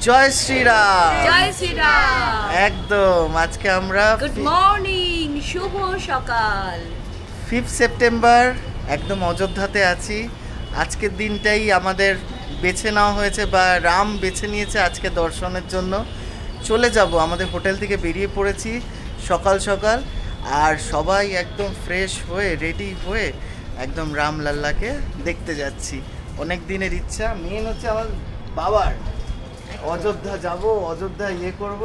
জয় শ্রীরাম। জয় শ্রীরাম। একদম আজকে আমরা গুড মর্নিং, শুভ সকাল। 5 সেপ্টেম্বর একদম অযোধ্যাতে আছি। আজকের দিনটাই আমাদের বেছে নেওয়া হয়েছে বা রাম বেছে নিয়েছে আজকে দর্শনের জন্য। চলে যাব, আমাদের হোটেল থেকে বেরিয়ে পড়েছি সকাল সকাল, আর সবাই একদম ফ্রেশ হয়ে রেডি হয়ে একদম রামলাল্লাকে দেখতে যাচ্ছি। অনেক দিনের ইচ্ছা, মেন হচ্ছে আমার বাবার অযোধ্যা যাব, অযোধ্যা করব।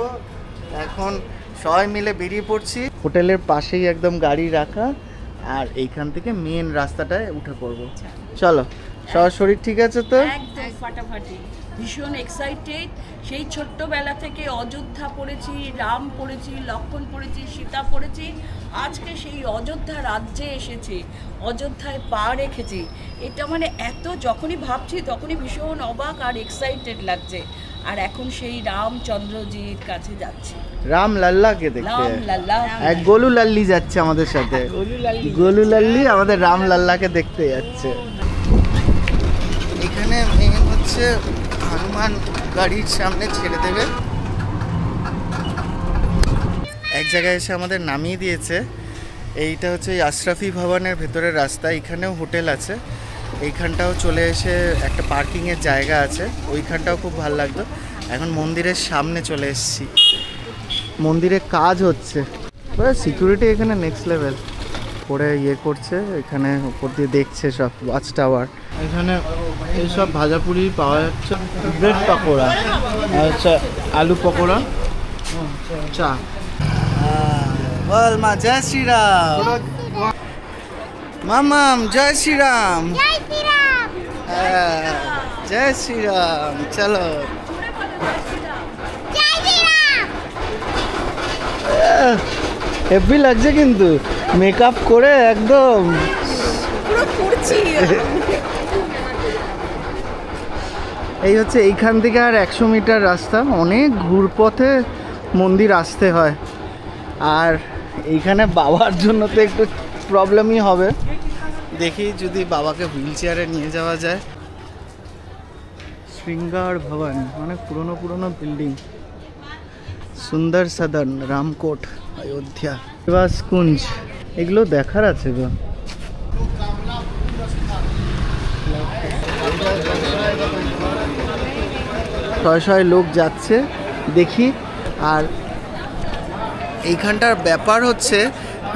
এখন সবাই মিলে বেরিয়ে পড়ছি। হোটেলের পাশেই একদম গাড়ি রাখা, আর এইখান থেকে মেন রাস্তাটায় উঠে পড়ব। চলো, সবার শরীর ঠিক আছে তো? একদম ফাটাফাটি, ভীষণ এক্সাইটেড। সেই ছোট্টবেলা থেকে অযোধ্যা পড়েছি, রাম পড়েছি, লক্ষ্মণ পড়েছি, সীতা পড়েছি। আজকে সেই অযোধ্যা রাজ্যে এসেছি, অযোধ্যায় পা রেখেছি। এটা মানে এত যখনই ভাবছি তখনই ভীষণ অবাক আর এক্সাইটেড লাগছে। আর এখন সেই রামচন্দ্রজির কাছে যাচ্ছি, রামলাল্লাকে দেখতে। রামলাল্লা, এক গোলু লাল্লি যাচ্ছে আমাদের সাথে। গোলু লাল্লি আমাদের রামলাল্লাকে দেখতে যাচ্ছে। এখানে মেন হচ্ছে হনুমান গাড়ির সামনে ছেড়ে দেবে। এক জায়গায় এসে আমাদের নামিয়ে দিয়েছে। এইটা হচ্ছে ওই আশরাফি ভবনের ভেতরের রাস্তা। এখানেও হোটেল আছে। এইখানটাও চলে এসে একটা পার্কিংয়ের জায়গা আছে, ওইখানটাও খুব ভালো লাগতো। এখন মন্দিরের সামনে চলে এসেছি, মন্দিরে কাজ হচ্ছে। সিকিউরিটি এখানে নেক্সট লেভেল করে করছে। এখানে উপর দিয়ে দেখছে সব, ওয়াচ টাওয়ার। এখানে এইসব ভাজাপুরি পাওয়া যাচ্ছে, ব্রেড পকোড়া, আচ্ছা আলু পকোড়া, চা। বল মা জয় শ্রীরাম। মামাম জয় শ্রীরাম। জয় শ্রীরাম। চলো, হেভি লাগছে কিন্তু মেকআপ করে একদম পুরো পড়ছি। এই হচ্ছে এইখান থেকে আর 100 মিটার রাস্তা। অনেক ঘুরপথে মন্দির আসতে হয়, আর এইখানে বাবার জন্য তো একটু প্রবলেমই হবে। দেখি যদি বাবাকে হুইল চেয়ারে নিয়ে যাওয়া যায়। শৃঙ্গার ভবন, অনেক পুরনো পুরনো বিল্ডিং। সুন্দর সদন, রামকোট, অযোধ্যা, নিবাস কুঞ্জ, এগুলো দেখার আছে গো। শয়ে শয়ে লোক যাচ্ছে দেখি। আর এইখানটার ব্যাপার হচ্ছে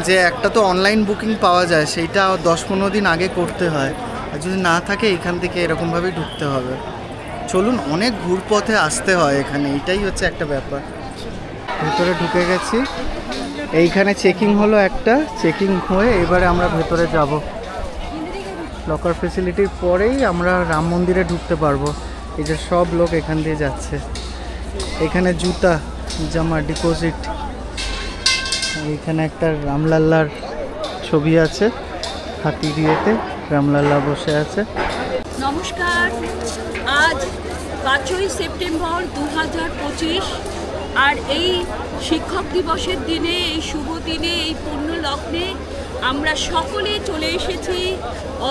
যে একটা তো অনলাইন বুকিং পাওয়া যায়, সেইটা 10-15 দিন আগে করতে হয়, আর যদি না থাকে এইখান থেকে এরকমভাবেই ঢুকতে হবে। চলুন, অনেক ঘুরপথে আসতে হয় এখানে, এইটাই হচ্ছে একটা ব্যাপার। ভেতরে ঢুকে গেছি। এইখানে চেকিং হলো একটা, চেকিং হয়ে এবারে আমরা ভেতরে যাব। লকার ফেসিলিটির পরেই আমরা রাম মন্দিরে ঢুকতে পারবো। এই যে সব লোক এখান দিয়ে যাচ্ছে। এখানে জুতা, জামা, ডিপোজিট। এইখানে একটা রামলাল্লার ছবি আছে, হাতি দিয়েতে রামলাল্লা বসে আছে। নমস্কার, আজ 5ই সেপ্টেম্বর 2025, আর এই শিক্ষক দিবসের দিনে, এই শুভ দিনে, এই পুণ্য লগ্নে আমরা সকলে চলে এসেছি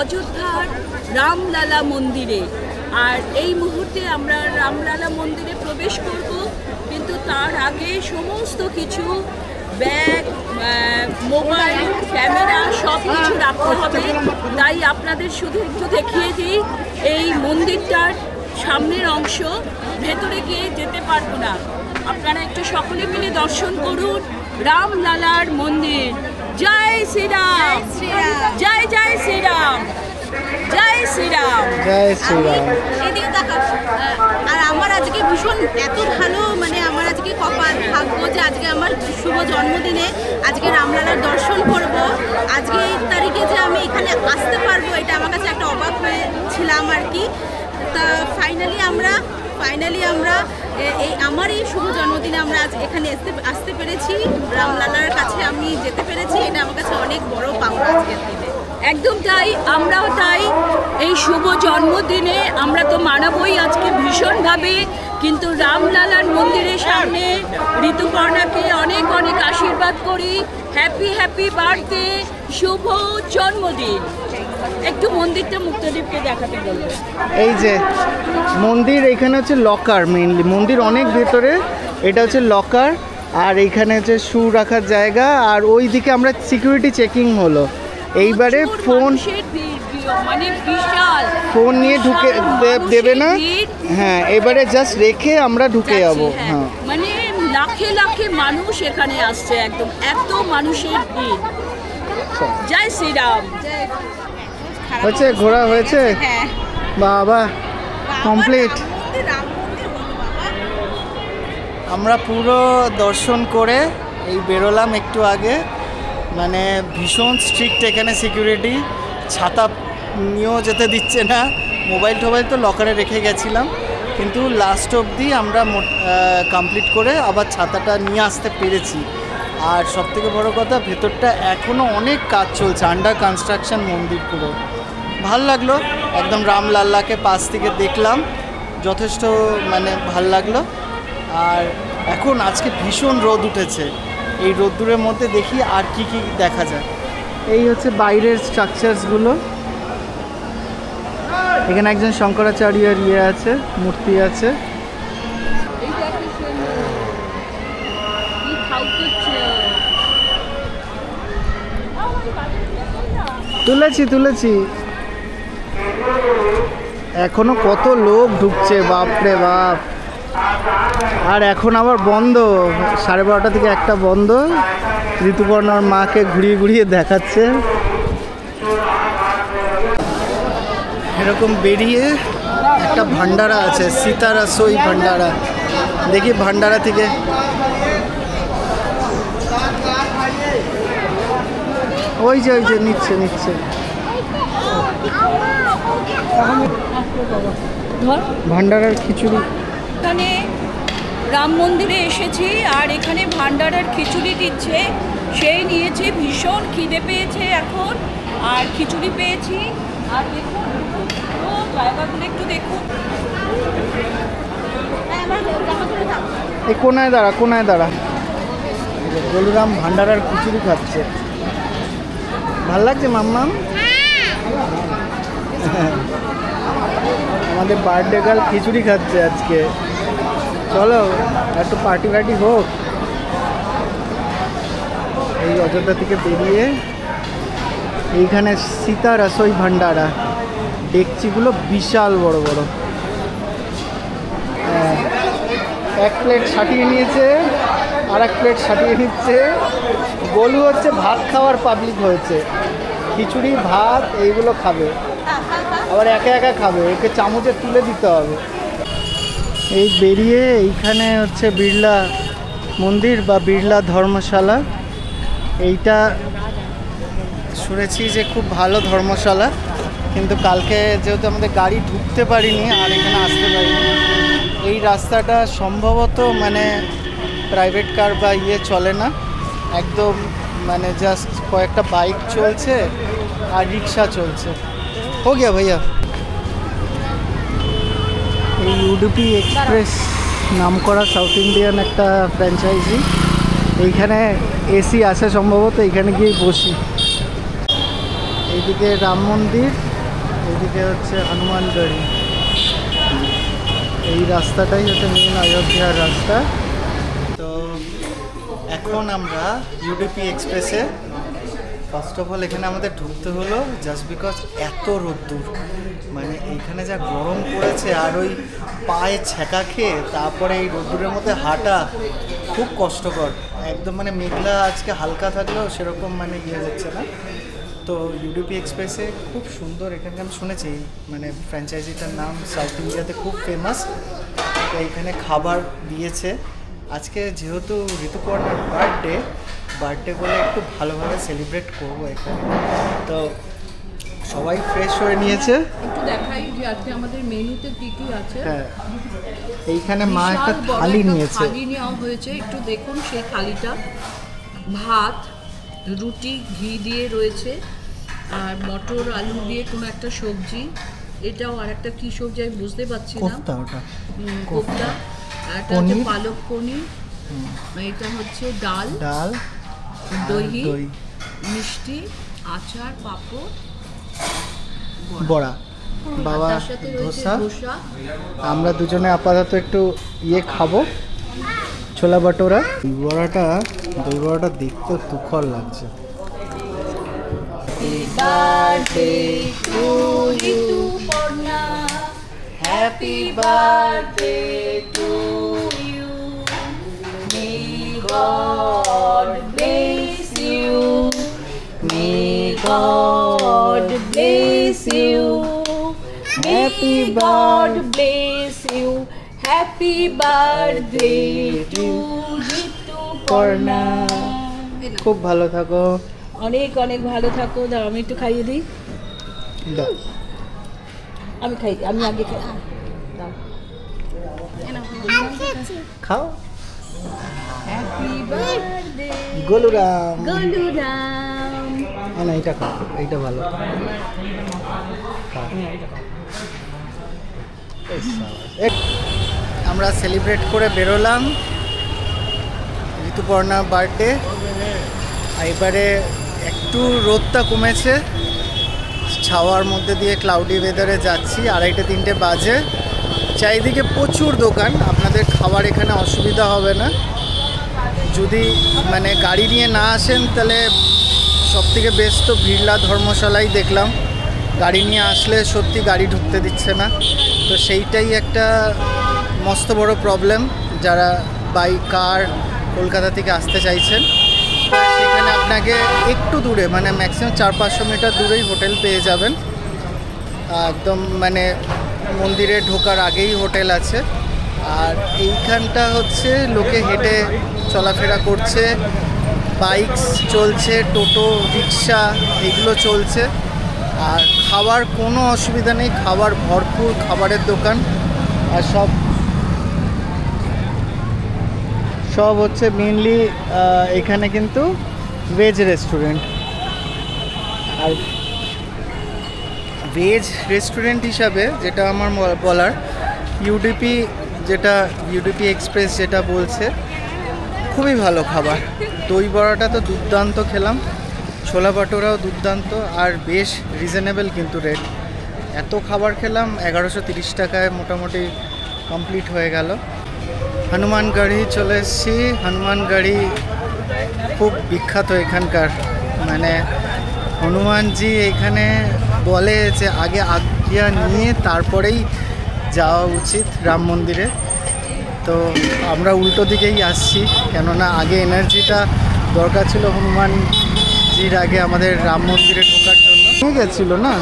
অযোধ্যার রামলালা মন্দিরে। আর এই মুহূর্তে আমরা রামলালা মন্দিরে প্রবেশ করব, কিন্তু তার আগে সমস্ত কিছু ব্যাগ, মোবাইল, ক্যামেরা সব কিছু রাখতে হবে। তাই আপনাদের শুধু একটু দেখিয়ে দিই, এই মন্দিরটার সামনের অংশ, ভেতরে গিয়ে যেতে পারবো না। আপনারা একটু সকলে মিলে দর্শন করুন রামলালার মন্দির। জয় শ্রীরাম, জয় জয় শ্রীরাম, জয় শ্রীরাম, জয় শ্রীরাম। আর আমার আজকে ভীষণ এত ভালো, মানে আমার আজকে কপাল, ভাগ্য যে আজকে আমার শুভ জন্মদিনে আজকে রামলালার দর্শন করব। আজকে এই তারিখে যে আমি এখানে আসতে পারবো, এটা আমার কাছে একটা অবাক হয়েছিলাম আর কি। তা ফাইনালি আমরা আমার এই শুভ জন্মদিনে আমরা আজ এখানে আসতে পেরেছি, রামলালার কাছে আমি যেতে পেরেছি। এটা আমার কাছে অনেক বড় পাওনা আজকের দিনে। একদম তাই, আমরাও তাই। এই শুভ জন্মদিনে আমরা তো মানাবই আজকে ভীষণভাবে, কিন্তু রামলালার মন্দিরের সামনে ঋতুপর্ণাকে অনেক অনেক আশীর্বাদ করি। হ্যাপি হ্যাপি বার্থডে, শুভ জন্মদিন। একটু মন্দিরটা মুক্তদ্বীপকে দেখাতে বলবো। এই যে মন্দির, এখানে হচ্ছে লকার, মেইনলি মন্দির অনেক ভেতরে, এটা হচ্ছে লকার, আর এইখানে হচ্ছে শু রাখার জায়গা, আর ওই দিকে আমরা সিকিউরিটি চেকিং হলো। এইবারে ফোন মানে বিশাল ফোন নিয়ে ঢুকে দেবে না, হ্যাঁ এবারে জাস্ট রেখে আমরা ঢুকে যাবো। হ্যাঁ মানে লাখে লাখে মানুষ এখানে আসছে, একদম এত মানুষের ভিড়। জয় শ্রীরাম। হচ্ছে ঘোরা হয়েছে, বাবা কমপ্লিট। আমরা পুরো দর্শন করে এই বেরোলাম একটু আগে। মানে ভীষণ স্ট্রিক্ট এখানে সিকিউরিটি, ছাতা নিয়েও যেতে দিচ্ছে না। মোবাইল টোবাইল তো লকারে রেখে গেছিলাম, কিন্তু লাস্ট অবধি আমরা কমপ্লিট করে আবার ছাতাটা নিয়ে আসতে পেরেছি। আর সবথেকে বড় কথা, ভেতরটা এখনও অনেক কাজ চলছে, আন্ডার কনস্ট্রাকশন মন্দির পুরো। ভাল লাগলো, একদম রামলাল্লাকে পাশ থেকে দেখলাম, যথেষ্ট মানে ভাল লাগলো। আর এখন আজকে ভীষণ রোদ উঠেছে, এই রোদ্দুরের মধ্যে দেখি আর কি কি দেখা যায়। এই হচ্ছে বাইরের স্ট্রাকচারসগুলো। এখানে একজন শঙ্করাচার্যের আছে, মূর্তি আছে। তুলেছি এখনো কত লোক ঢুকছে, বাপরে বাপ। আর এখন আবার বন্ধ, 12:30 থেকে 1টা বন্ধ। ঋতুপর্ণার মাকে ঘুরিয়ে ঘুরিয়ে দেখাচ্ছে। এরকম বেরিয়ে একটা ভান্ডারা আছে, সীতারসই ভান্ডারা। দেখি ভান্ডারা থেকে ওই যে নিচ্ছে ভান্ডারার খিচুড়ি। এখানে রাম মন্দিরে এসেছি, আর এখানে ভান্ডারার খিচুড়ি দিচ্ছে, সেই নিয়েছে। ভীষণ খিদে পেয়েছে এখন, আর খিচুড়ি পেয়েছি। আর দেখুন জায়গাগুলো একটু দেখুন। এই কোনায় দাঁড়া বলরাম ভান্ডারার খিচুড়ি খাচ্ছে। ভাল লাগছে মাম্মাম? আমাদের বার্থডে গার্ল খিচুড়ি খাচ্ছে আজকে। চলো একটু পার্টি হোক। এই অযোধ্যা থেকে বেরিয়ে এইখানে সীতারসই ভান্ডারা, ডেকচিগুলো বিশাল বড় বড়। এক প্লেট সাটিয়ে নিয়েছে, আর এক প্লেট সাটিয়ে নিচ্ছে। গোলু হচ্ছে ভাত খাওয়ার পাবলিক হয়েছে, খিচুড়ি ভাত এইগুলো খাবে, আবার একা খাবে, ওকে চামচে তুলে দিতে হবে। এই বেরিয়ে এইখানে হচ্ছে বিড়লা মন্দির বা বিড়লা ধর্মশালা। এইটা শুনেছি যে খুব ভালো ধর্মশালা, কিন্তু কালকে যেহেতু আমাদের গাড়ি ঢুকতে পারিনি আর এখানে আসতে পারিনি। এই রাস্তাটা সম্ভবত মানে প্রাইভেট কার বা চলে না, একদম মানে জাস্ট কয়েকটা বাইক চলছে আর রিক্সা চলছে। হো গিয়া ভাইয়া। এই ইউডিপি এক্সপ্রেস নাম করা সাউথ ইন্ডিয়ান একটা ফ্র্যাঞ্চাইজি। এইখানে এসি আছে সম্ভবত, এইখানে গিয়ে বসি। এইদিকে রাম মন্দির, এইদিকে হচ্ছে হনুমানগড়ি। এই রাস্তাটাই হচ্ছে মেন অযোধ্যার রাস্তা। তো এখন আমরা ইউডিপি এক্সপ্রেসে ফার্স্ট অফ অল এখানে আমাদের ঢুকতে হলো জাস্ট বিকজ এত রোদ্দুর, মানে এইখানে যা গরম পড়েছে, আর ওই পায়ে ছ্যাঁকা খেয়ে তারপরে এই রোদ্দুরের মধ্যে হাঁটা খুব কষ্টকর। একদম মানে মেঘলা আজকে হালকা থাকলেও সেরকম মানে হচ্ছে না। তো ইউডিপি এক্সপ্রেসে খুব সুন্দর, এখানে আমি শুনেছি মানে ফ্র্যাঞ্চাইজিটার নাম সাউথ ইন্ডিয়াতে খুব ফেমাস। তো এইখানে খাবার দিয়েছে। আজকে যেহেতু ঋতুপর্ণার বার্থডে বলে একটু ভালোভাবে সেলিব্রেট করবো এখানে। তো সবাই ফ্রেশ হয়ে নিয়েছে। একটু দেখাই যে আজকে আমাদের মেনুতে কি কি আছে। হ্যাঁ, এইখানে মা একটা থালি নিয়েছে, থালি নেওয়া হয়েছে। একটু দেখুন সেই থালিটা, ভাত, রুটি ঘি দিয়ে রয়েছে, আর মটর আলু দিয়ে কোনো একটা সবজি। এটাও আর একটা কি সবজি আমি বুঝতে পারছি না। কোফতা, এটা হচ্ছে পালক পনির, এটা হচ্ছে ডাল, দই, মিষ্টি, আচার, পাঁপড়, বড়া, বাবা ধোসা। আমরা দুজনে আপাতত একটু ইয়ে খাবো, ছোলা বাটোরা। দই বড়াটা দেখতে তুখর লাগছে। Happy birthday to you, may God bless you, may God bless you, happy God bless you. Happy birthday to Rituparna. খুব ভালো থাকো, অনেক অনেক ভালো থাকো। দাও আমি একটু খাইয়ে দিই। দাও। আমি খাই দিই, আমি আগে খাই। দাও। খাও। Happy birthday Goluram. গোলুরাম। না এটা খাও, এইটা ভালো। আমরা সেলিব্রেট করে বেরোলাম ঋতুপর্ণার বার্থডে। এবারে একটু রোদটা কমেছে, ছাওয়ার মধ্যে দিয়ে ক্লাউডি ওয়েদারে যাচ্ছি। 2:30-3টে বাজে, চারিদিকে প্রচুর দোকান। আপনাদের খাবার এখানে অসুবিধা হবে না। যদি মানে গাড়ি নিয়ে না আসেন তাহলে সবথেকে বেস্ট তো বিড়লা ধর্মশালাই দেখলাম। গাড়ি নিয়ে আসলে সত্যি গাড়ি ঢুকতে দিচ্ছে না, তো সেইটাই একটা মস্ত বড় প্রবলেম। যারা বাইক কার কলকাতা থেকে আসতে চাইছেন, সেখানে আপনাকে একটু দূরে মানে ম্যাক্সিমাম 400-500 মিটার দূরেই হোটেল পেয়ে যাবেন। একদম মানে মন্দিরে ঢোকার আগেই হোটেল আছে। আর এইখানটা হচ্ছে লোকে হেঁটে চলাফেরা করছে, বাইক চলছে, টোটো রিক্সা এগুলো চলছে। আর খাবার কোনো অসুবিধা নেই, খাবার ভরপুর, খাবারের দোকান। আর সব হচ্ছে মেনলি এখানে কিন্তু ভেজ রেস্টুরেন্ট। আর ভেজ রেস্টুরেন্ট হিসাবে যেটা আমার বলার, ইউডিপি এক্সপ্রেস যেটা বলছে খুবই ভালো খাবার। দই বড়াটা তো দুর্দান্ত খেলাম, ছোলা বাটোরাও দুর্দান্ত, আর বেশ রিজনেবল কিন্তু রেট। এত খাবার খেলাম 1130 টাকায় মোটামুটি কমপ্লিট হয়ে গেল। হনুমানগড়ি চলে এসেছি। হনুমানগড়ি খুব বিখ্যাত এখানকার, মানে হনুমানজি এখানে বলে যে আগে আজ্ঞা নিয়ে তারপরেই যাওয়া উচিত রাম মন্দিরে। তো আমরা উল্টো দিকেই আসছি, কেননা আগে এনার্জিটা দরকার ছিল হনুমানজির আগে আমাদের রাম মন্দিরে ঢোকার জন্য। ঠিক গেছিল না,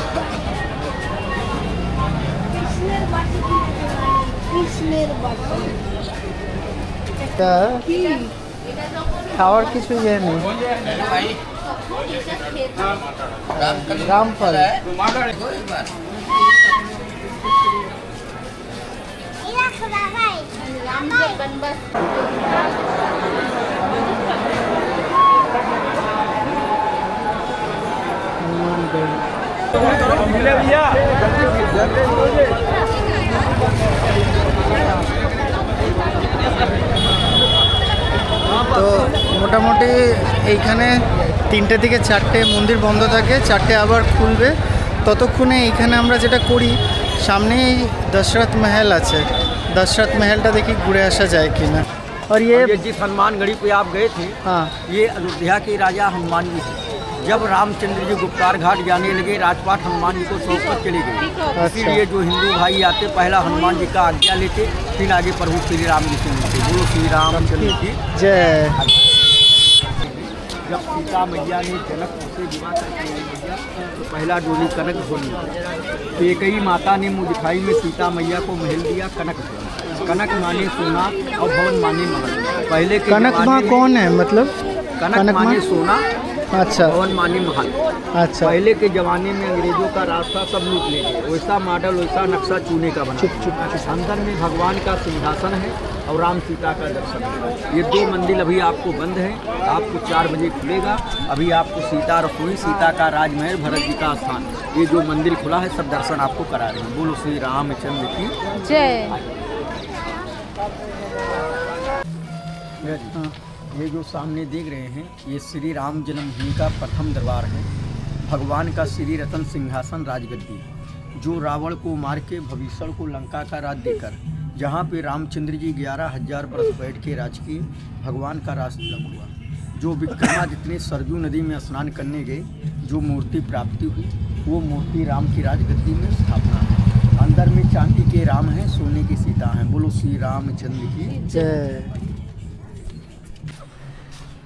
খাওয়ার কিছু ইয়ে নেই। রামফল তো মোটামুটি এইখানে 3টে থেকে 4টে মন্দির বন্ধ থাকে, 4টে আবার খুলবে। ততক্ষণে এইখানে আমরা যেটা করি, সামনেই दशरथ महल আছে, दशरथ महलটা দেখি ঘুরে আসা যায় কিনা। और ये जिस हनुमानगढ़ी पे आप गए थे, हाँ, ये अयोध्या के राजा हनुमान जी थे। जब रामचंद्र जी गुप्तार घाट जाने लगे, राजपाट हनुमान जी को सौंपकर चले गए। इसीलिए जो हिंदू भाई आते पहला हनुमान जी का आज्ञा लेते, फिर आगे प्रभु श्री राम जी से मिलते। बोलो श्री रामचंद्र जी जय। जब सीता मैया ने जनक से विवाह करके तो पहला डोली कनक भोली। तो एक ही माता ने मुँह दिखाई में सीता मैया को महल दिया कनक। कनक माने सोना और भवन माने महल। पहले के कनक माँ कौन है, मतलब कनक माने सोना, अच्छा भवन माने महल। अच्छा, पहले के जमाने में अंग्रेजों का रास्ता सब लूट ले गए। वैसा मॉडल, वैसा नक्शा चूने का बना। अंदर में भगवान का सिंहासन है और राम सीता का दर्शन है। ये 2 मंदिर अभी आपको बंद है, आपको 4 बजे खुलेगा। अभी आपको सीता रसोई, सीता का राजमहल, भरत जी का स्थान, ये जो मंदिर खुला है सब दर्शन आपको करा रहे हैं। बोलो श्री रामचंद्र की जय। ये जो सामने देख रहे हैं, ये श्री राम जन्मभूमि का प्रथम दरबार है। भगवान का श्री रतन सिंहासन राजगद्दी है। जो रावण को मार के भविष्य को लंका का राज देकर जहाँ पे रामचंद्र जी 11,000 वर्ष बैठ के राज किए, भगवान का राज तिलक हुआ। जो विक्रमादित्य सरजू नदी में स्नान करने गए, जो मूर्ति प्राप्ति हुई, वो मूर्ति राम की राजगद्दी में स्थापना है। अंदर में चांदी के राम हैं, सोने की सीता हैं। बोलो श्री रामचंद्र की जय।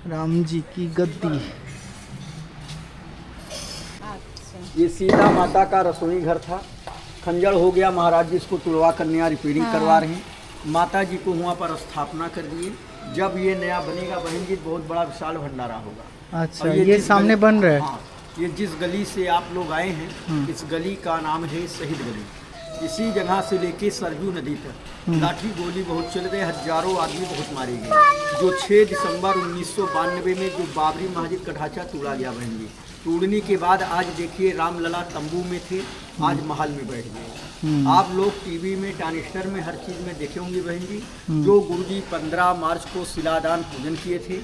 राम जी की गद्दी। ये सीता माता का रसोई घर था। खंजर हो गया, महाराज जी इसको तुड़वा करने रिपेयरिंग करवा रहे हैं। माता जी को वहाँ पर स्थापना कर दिए। जब ये नया बनेगा बहन जी, बहुत बड़ा विशाल भंडारा होगा। अच्छा, ये सामने बन रहा है। हाँ, ये जिस गली से आप लोग आए हैं, इस गली का नाम है शहीद गली। इसी जगह से लेके सरजू नदी तक लाठी गोली बहुत चल रहे, हजारों आदमी बहुत मारे गए। जो 6 दिसंबर 1992 में जो बाबरी मस्जिद का ढांचा तोड़ा गया बहन जी, तोड़ने के बाद आज देखिए रामलला तंबू में थे, आज महल में बैठ गए। आप लोग टीवी में, ट्रांजिस्टर में, हर चीज़ में देखे होंगे बहन जी। जो गुरुजी 15 मार्च को शिलादान पूजन किए थे,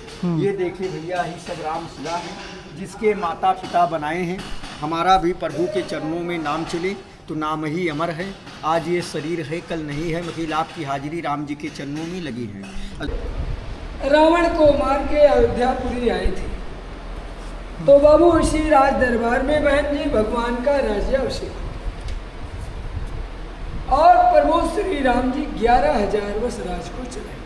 ये देखिए भैया, ही सब राम शिला है, जिसके माता पिता बनाए हैं। हमारा भी प्रभु के चरणों में नाम चले तो नाम ही अमर है। आज ये शरीर है, कल नहीं है, मगर आपकी हाजिरी राम जी के चरणों में लगी है। रावण को मार के अयोध्यापुरी आए थे, तो बाबू इसी राज दरबार में बहन जी भगवान का राज्याभिषेक और प्रभु श्री राम जी 11,000 वर्ष राज को चलाए।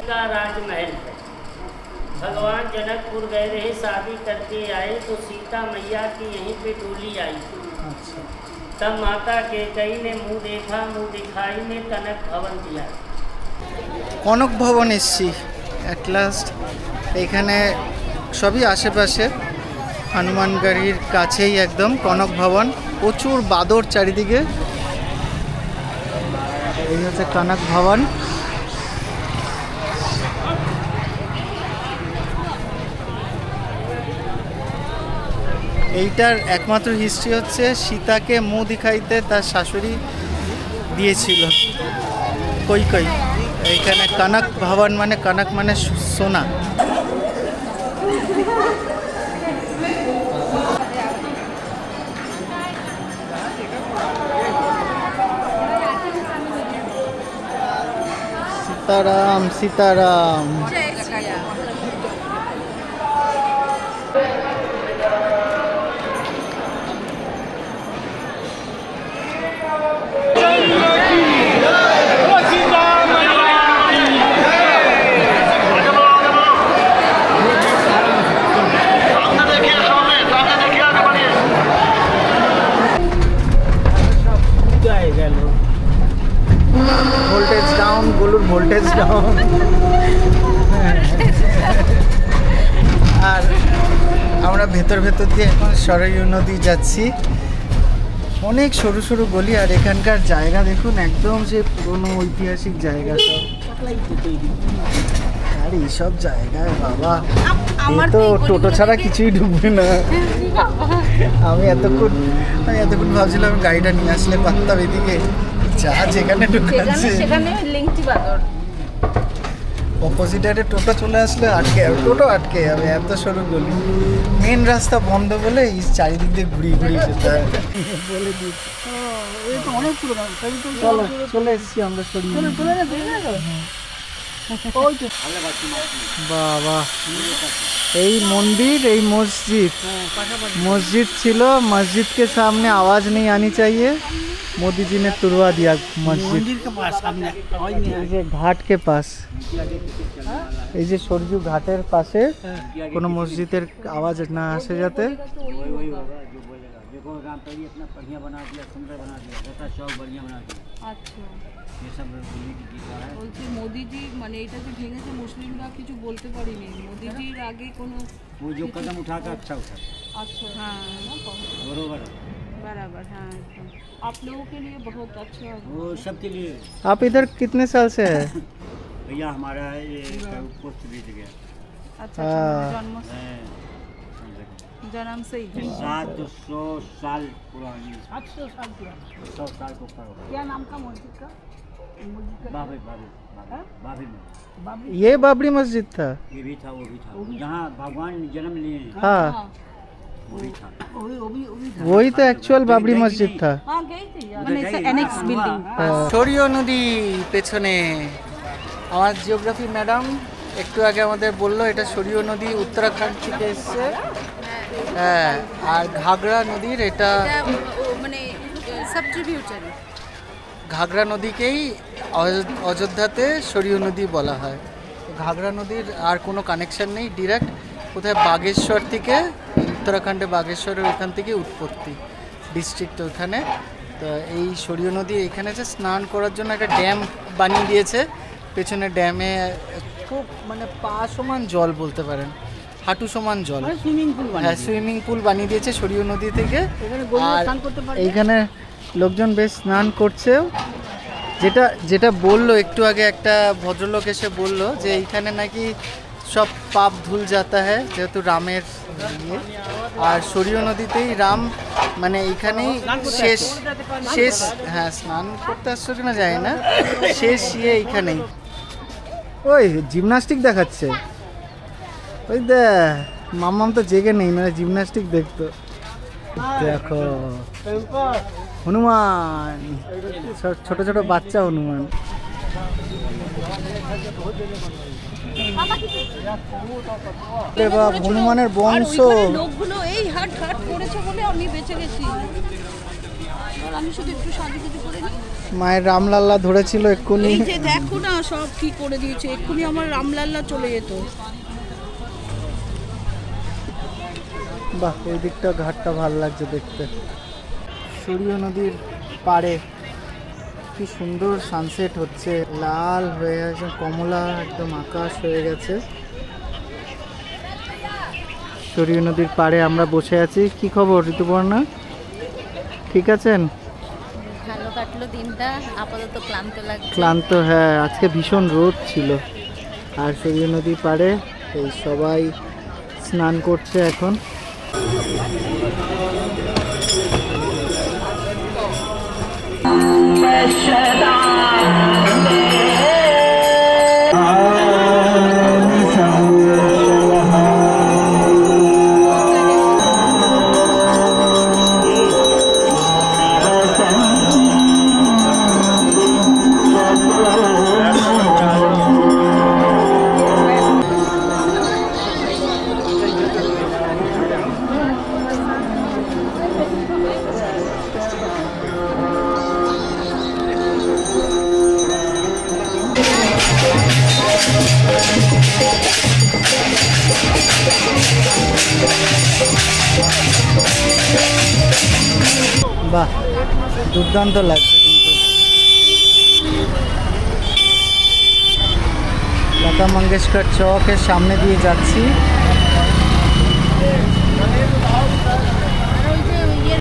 का राजमहल है। भगवान जनकपुर गए रहे, शादी करके आए तो सीता मैया की यहीं पे डोली आई। तब माता कैकेयी ने मुंह देखा, मुंह दिखाई में कनक भवन दिया। কনক ভবন এসছি অ্যাট লাস্ট। এখানে সবই আশেপাশে, হনুমানগাড়ির কাছেই একদম কনক ভবন। প্রচুর বাদর চারিদিকে। এই হচ্ছে কনক ভবন। এইটার একমাত্র হিস্ট্রি হচ্ছে সীতাকে মুখ দেখাইতে তার শাশুড়ি দিয়েছিল কৈকেয়ী। এইখানে কনক ভবন মানে কনক মানে সোনা। सीताराम सीताराम। ভোল্টেজ ডাউন, গোলুর ভোল্টেজ ডাউন। আর আমরা ভেতর ভেতর দিয়ে এখন সরয়ূ নদী যাচ্ছি। অনেক সরু সরু গলি, আর এখানকার জায়গা দেখুন, একদম যে পুরনো ঐতিহাসিক জায়গা সব। আর এইসব জায়গায় বাবা, এ তো টোটো ছাড়া কিছুই ঢুকবে না। আমি এতক্ষণ ভাবছিলাম গাড়িটা নিয়ে আসলে পারতাম এদিকে, যা যেখানে ঢুকাচ্ছে অপোজিটারে টোটো চলে আসলে আটকে যাবে, টোটো আটকে যাবে, এত সরু গলি। মেন রাস্তা বন্ধ বলে এই চারিদিক দিয়ে ঘুরিয়ে ঘুরিয়ে যেতে হয়। বলে দিই অনেক পুরো। চলো চলে এসেছি আমরা সরিয়ে। বাবা, এই মন্দির, এই मस्जिद ছিল। मस्जिद के सामने आवाज़ नहीं आनी चाहिए। मोदी जी ने तुड़वा दिया मस्जिद के पास, सामने घाट के पास। এই যে সরজু ঘাটের পাশে কোনো মসজিদের আওয়াজ না আসে যাতে। বলছি মোদিজি মানে এটা যে ভেঙেছে মুসলিমরা কিছু বলতে পারেনি। মোদিজির আগে কোনো वो जो कदम उठा कर अच्छा उठा। अच्छा हाँ बरोबर बराबर। हाँ आप लोगों के लिए बहुत अच्छा। वो सबके लिए। आप इधर कितने साल से है? भैया हमारा ये पोस्ट बीत गया। अच्छा जन्म से ही 700 साल पुरानी। 700 साल पुरानी। 100 साल को ऊपर। क्या नाम का मस्जिद का? बाबरी में ये बाबरी मस्जिद था। ये भी था, वो भी था, जहाँ भगवान जन्म लिए हैं, हाँ वो भी था। वही तो एक्चुअल बाबरी मस्जिद था। মানে অ্যানেক্স বিল্ডিং। সরিও নদী পেছনে আমার জিওগ্রাফি ম্যাডাম একটু আগে আমাদের বললো এটা সরিও নদী উত্তরাখণ্ড থেকে এসছে। হ্যাঁ, আর ঘাগরা নদীর এটা মানে সাবট্রিবিউটারি। ঘাগরা নদীকেই অযোধ্যাতে সরিও নদী বলা হয়। ঘাগরা নদীর আর কোনো কানেকশন নেই, ডিরেক্ট কোথায় বাগেশ্বর থেকে, উত্তরাখণ্ডে বাগেশ্বরের ওখান থেকে উৎপত্তি, ডিস্ট্রিক্ট ওখানে। তো এই সরিও নদী এখানে যে স্নান করার জন্য একটা ড্যাম বানিয়ে দিয়েছে, পেছনে ড্যামে খুব মানে পা সমান জল বলতে পারেন, হাঁটু সমান জল, হ্যাঁ সুইমিং পুল বানিয়ে দিয়েছে সরিও নদী থেকে। আর এইখানে লোকজন বেশ স্নান করছেও। যেটা বললো একটু আগে একটা ভদ্রলোক এসে বললো যে এইখানে নাকি সব পাপ ধুল যাতা হ্যায়, যেহেতু রামের ইয়ে। আর সরিও নদীতেই রাম মানে এইখানেই শেষ হ্যাঁ স্নান করতে আসছো কিনা যায় না, শেষ ইয়ে এইখানেই। ওই জিমনাস্টিক দেখাচ্ছে, ওই মাম্মাম তো জেগে নেই, মানে জিমনাস্টিক দেখতো। দেখো হনুমান, ছোট ছোট বাচ্চা হনুমান। হনুমানের বংশ। লোকগুলো এই হাট করেছে বলে আমি বেঁচে গেছি, আমি শুধু একটু সাজুগুজু করে নিই। মায়ের রামলাল্লা ধরেছিল এক্ষুনি, এই যে দেখো না সব কি করে দিয়েছে, এক্ষুনি আমার রামলাল্লা চলে যেত। বাহ, ওই দিকটা ঘাটটা ভালো লাগছে দেখতে। সরিও নদীর পাড়ে কি সুন্দর সানসেট হচ্ছে, লাল হয়ে গেছে, কমলা একদম আকাশ হয়ে গেছে। সরিও নদীর পাড়ে আমরা বসে আছি। কি খবর ঋতুপর্ণা, ঠিক আছেন? ভালো কাটলো দিনটা, আপাতত ক্লান্ত লাগছে। ক্লান্ত, হ্যাঁ আজকে ভীষণ রোদ ছিল। আর সরিও নদীর পাড়ে এই সবাই স্নান করছে এখন। বাহ, দুর্দান্ত লাগছে কিন্তু। লতা মঙ্গেশকর চকের সামনে দিয়ে যাচ্ছি।